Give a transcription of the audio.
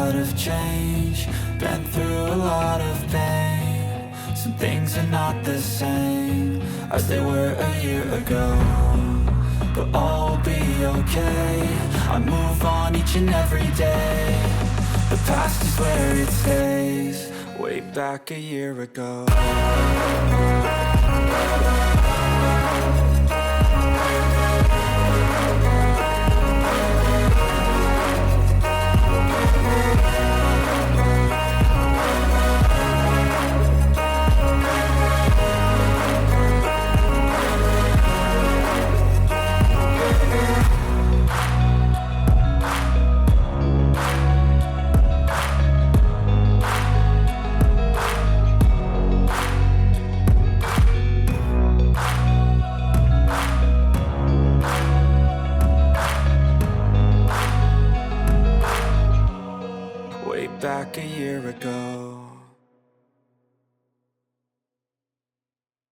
lot of change, been through a lot of pain. Some things are not the same as they were a year ago, but all will be okay. I move on each and every day. The past is where it stays, way back a year ago. Back a year ago.